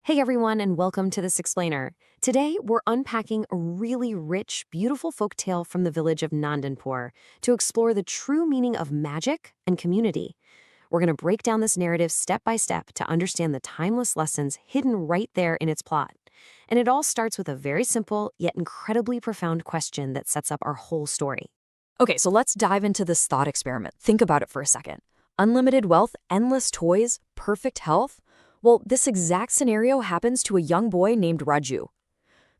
Hey everyone, and welcome to This Explainer. Today, we're unpacking a really rich, beautiful folktale from the village of Nandanpur to explore the true meaning of magic and community. We're going to break down this narrative step by step to understand the timeless lessons hidden right there in its plot. And it all starts with a very simple yet incredibly profound question that sets up our whole story. Okay, so let's dive into this thought experiment. Think about it for a second. Unlimited wealth, endless toys, perfect health? Well, this exact scenario happens to a young boy named Raju.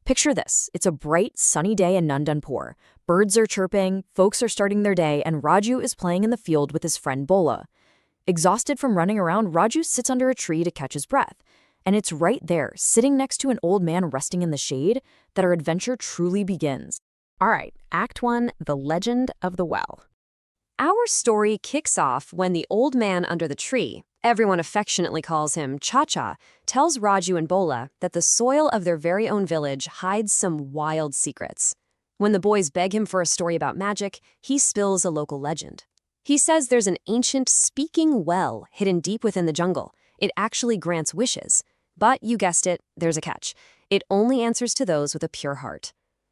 Picture this. It's a bright, sunny day in Nandanpur. Birds are chirping, folks are starting their day, and Raju is playing in the field with his friend Bola. Exhausted from running around, Raju sits under a tree to catch his breath. And it's right there, sitting next to an old man resting in the shade, that our adventure truly begins. All right, Act 1, The Legend of the Well. Our story kicks off when the old man under the tree, everyone affectionately calls him Cha-Cha, tells Raju and Bola that the soil of their very own village hides some wild secrets. When the boys beg him for a story about magic, he spills a local legend. He says there's an ancient speaking well hidden deep within the jungle. It actually grants wishes. But you guessed it, there's a catch. It only answers to those with a pure heart.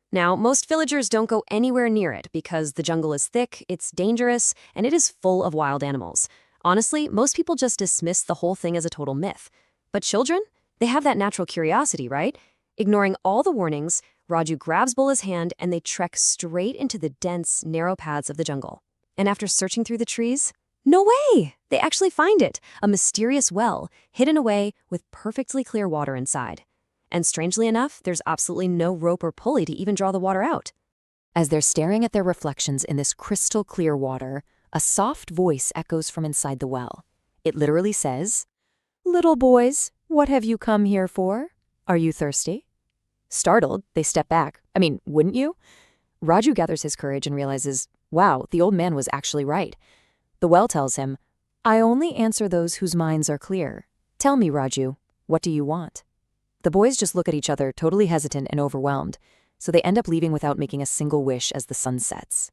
Now, most villagers don't go anywhere near it because the jungle is thick, it's dangerous, and it is full of wild animals. Honestly, most people just dismiss the whole thing as a total myth. But children? They have that natural curiosity, right? Ignoring all the warnings, Raju grabs Bola's hand and they trek straight into the dense, narrow paths of the jungle. And after searching through the trees, no way! They actually find it, a mysterious well, hidden away with perfectly clear water inside. And strangely enough, there's absolutely no rope or pulley to even draw the water out. As they're staring at their reflections in this crystal clear water, a soft voice echoes from inside the well. It literally says, "Little boys, what have you come here for? Are you thirsty?" Startled, they step back. Wouldn't you? Raju gathers his courage and realizes, wow, the old man was actually right. The well tells him, "I only answer those whose minds are clear. Tell me, Raju, what do you want?" The boys just look at each other, totally hesitant and overwhelmed, so they end up leaving without making a single wish as the sun sets.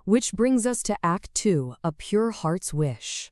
Which brings us to Act 2, A Pure Heart's Wish.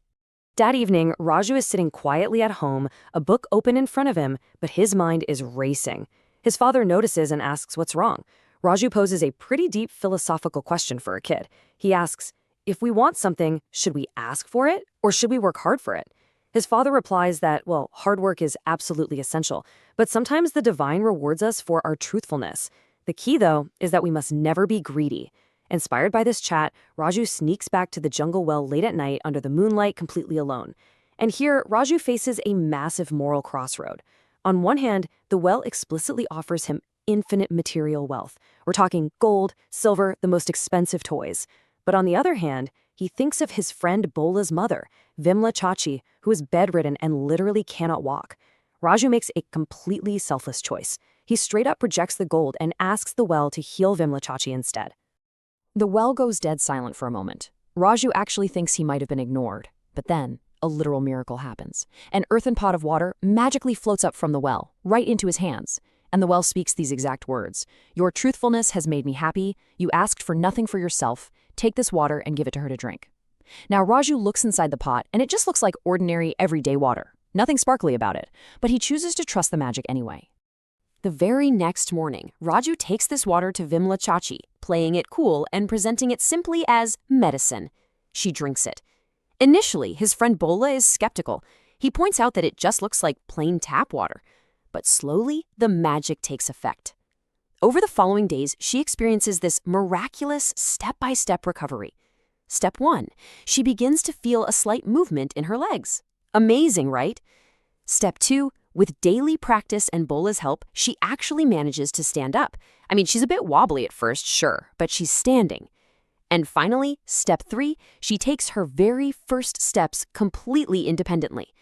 That evening, Raju is sitting quietly at home, a book open in front of him, but his mind is racing. His father notices and asks what's wrong. Raju poses a pretty deep philosophical question for a kid. He asks, if we want something, should we ask for it, or should we work hard for it? His father replies that, well, hard work is absolutely essential, but sometimes the divine rewards us for our truthfulness. The key, though, is that we must never be greedy. Inspired by this chat, Raju sneaks back to the jungle well late at night under the moonlight completely alone. And here, Raju faces a massive moral crossroad. On one hand, the well explicitly offers him infinite material wealth. We're talking gold, silver, the most expensive toys. But on the other hand, he thinks of his friend Bola's mother, Vimla Chachi, who is bedridden and literally cannot walk. Raju makes a completely selfless choice. He straight up rejects the gold and asks the well to heal Vimla Chachi instead. The well goes dead silent for a moment. Raju actually thinks he might have been ignored. But then, a literal miracle happens. An earthen pot of water magically floats up from the well, right into his hands. And the well speaks these exact words. "Your truthfulness has made me happy. You asked for nothing for yourself. Take this water and give it to her to drink." Now, Raju looks inside the pot, and it just looks like ordinary, everyday water. Nothing sparkly about it. But he chooses to trust the magic anyway. The very next morning, Raju takes this water to Vimla Chachi, playing it cool and presenting it simply as medicine. She drinks it. Initially, his friend Bola is skeptical. He points out that it just looks like plain tap water. But slowly, the magic takes effect. Over the following days, she experiences this miraculous step-by-step recovery. Step 1, she begins to feel a slight movement in her legs. Amazing, right? Step 2, with daily practice and Bola's help, she actually manages to stand up. She's a bit wobbly at first, sure, but she's standing. And finally, step 3, she takes her very first steps completely independently.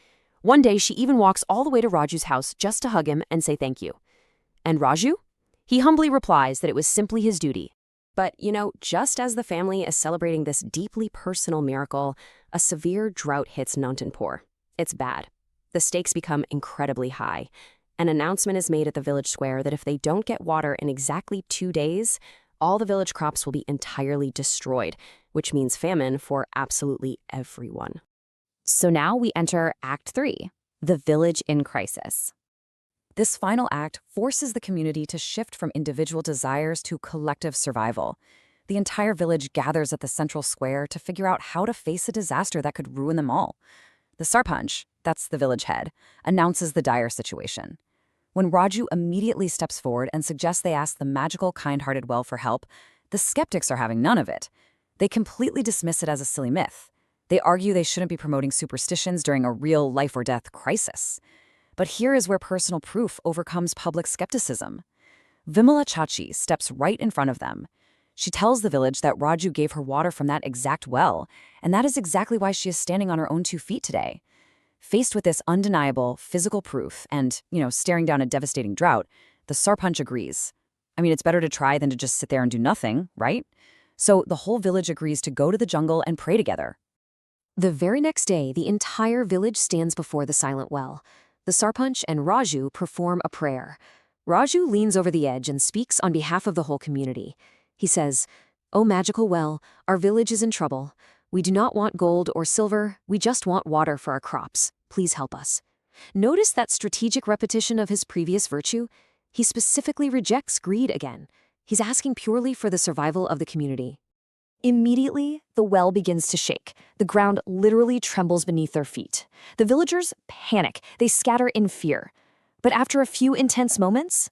One day, she even walks all the way to Raju's house just to hug him and say thank you. And Raju? He humbly replies that it was simply his duty. But, just as the family is celebrating this deeply personal miracle, a severe drought hits Nandanpur. It's bad. The stakes become incredibly high. An announcement is made at the village square that if they don't get water in exactly 2 days, all the village crops will be entirely destroyed, which means famine for absolutely everyone. So now we enter Act 3, The Village in Crisis. This final act forces the community to shift from individual desires to collective survival. The entire village gathers at the central square to figure out how to face a disaster that could ruin them all. The sarpanch, that's the village head, announces the dire situation. When Raju immediately steps forward and suggests they ask the magical, kind-hearted well for help, the skeptics are having none of it. They completely dismiss it as a silly myth. They argue they shouldn't be promoting superstitions during a real life-or-death crisis. But here is where personal proof overcomes public skepticism. Vimala Chachi steps right in front of them. She tells the village that Raju gave her water from that exact well, and that is exactly why she is standing on her own 2 feet today. Faced with this undeniable physical proof and, staring down a devastating drought, the sarpanch agrees. I mean, it's better to try than to just sit there and do nothing, right? So the whole village agrees to go to the jungle and pray together. The very next day, the entire village stands before the silent well. The sarpanch and Raju perform a prayer. Raju leans over the edge and speaks on behalf of the whole community. He says, "O magical well, our village is in trouble. We do not want gold or silver, we just want water for our crops. Please help us." Notice that strategic repetition of his previous virtue? He specifically rejects greed again. He's asking purely for the survival of the community. Immediately, the well begins to shake. The ground literally trembles beneath their feet. The villagers panic. They scatter in fear. But after a few intense moments,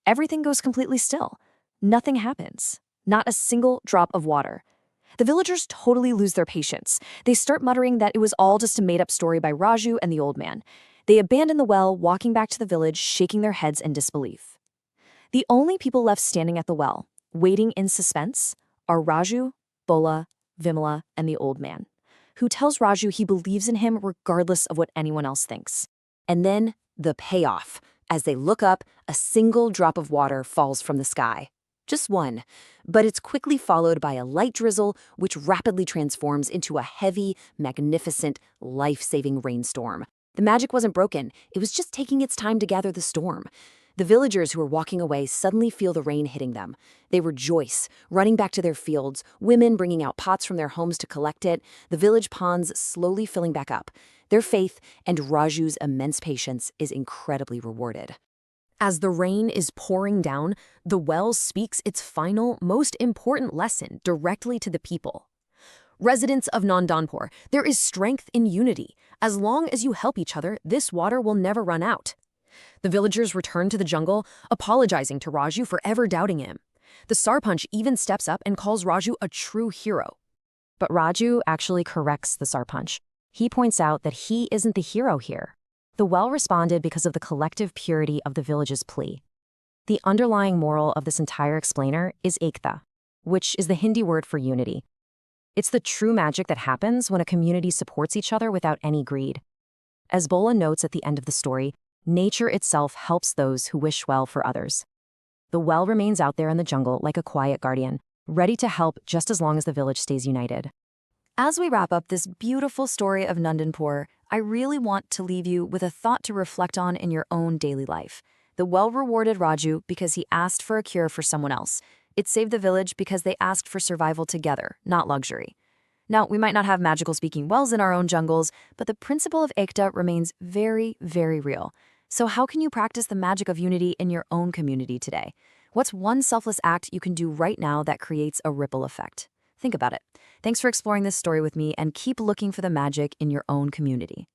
everything goes completely still. Nothing happens. Not a single drop of water. The villagers totally lose their patience. They start muttering that it was all just a made-up story by Raju and the old man. They abandon the well, walking back to the village, shaking their heads in disbelief. The only people left standing at the well, waiting in suspense, are Raju, Bola, Vimala, and the old man, who tells Raju he believes in him regardless of what anyone else thinks. And then, the payoff. As they look up, a single drop of water falls from the sky. Just one, but it's quickly followed by a light drizzle, which rapidly transforms into a heavy, magnificent, life-saving rainstorm. The magic wasn't broken, it was just taking its time to gather the storm. The villagers who were walking away suddenly feel the rain hitting them. They rejoice, running back to their fields, women bringing out pots from their homes to collect it, the village ponds slowly filling back up. Their faith and Raju's immense patience is incredibly rewarded. As the rain is pouring down, the well speaks its final, most important lesson directly to the people. Residents of Nandanpur, there is strength in unity. As long as you help each other, this water will never run out. The villagers return to the jungle, apologizing to Raju for ever doubting him. The sarpanch even steps up and calls Raju a true hero. But Raju actually corrects the sarpanch. He points out that he isn't the hero here. The well responded because of the collective purity of the village's plea. The underlying moral of this entire explainer is ekta, which is the Hindi word for unity. It's the true magic that happens when a community supports each other without any greed. As Bola notes at the end of the story, nature itself helps those who wish well for others. The well remains out there in the jungle like a quiet guardian, ready to help just as long as the village stays united. As we wrap up this beautiful story of Nandanpur, I really want to leave you with a thought to reflect on in your own daily life. The well rewarded Raju because he asked for a cure for someone else. It saved the village because they asked for survival together, not luxury. Now, we might not have magical speaking wells in our own jungles, but the principle of ekta remains very, very real. So how can you practice the magic of unity in your own community today? What's one selfless act you can do right now that creates a ripple effect? Think about it. Thanks for exploring this story with me, and keep looking for the magic in your own community.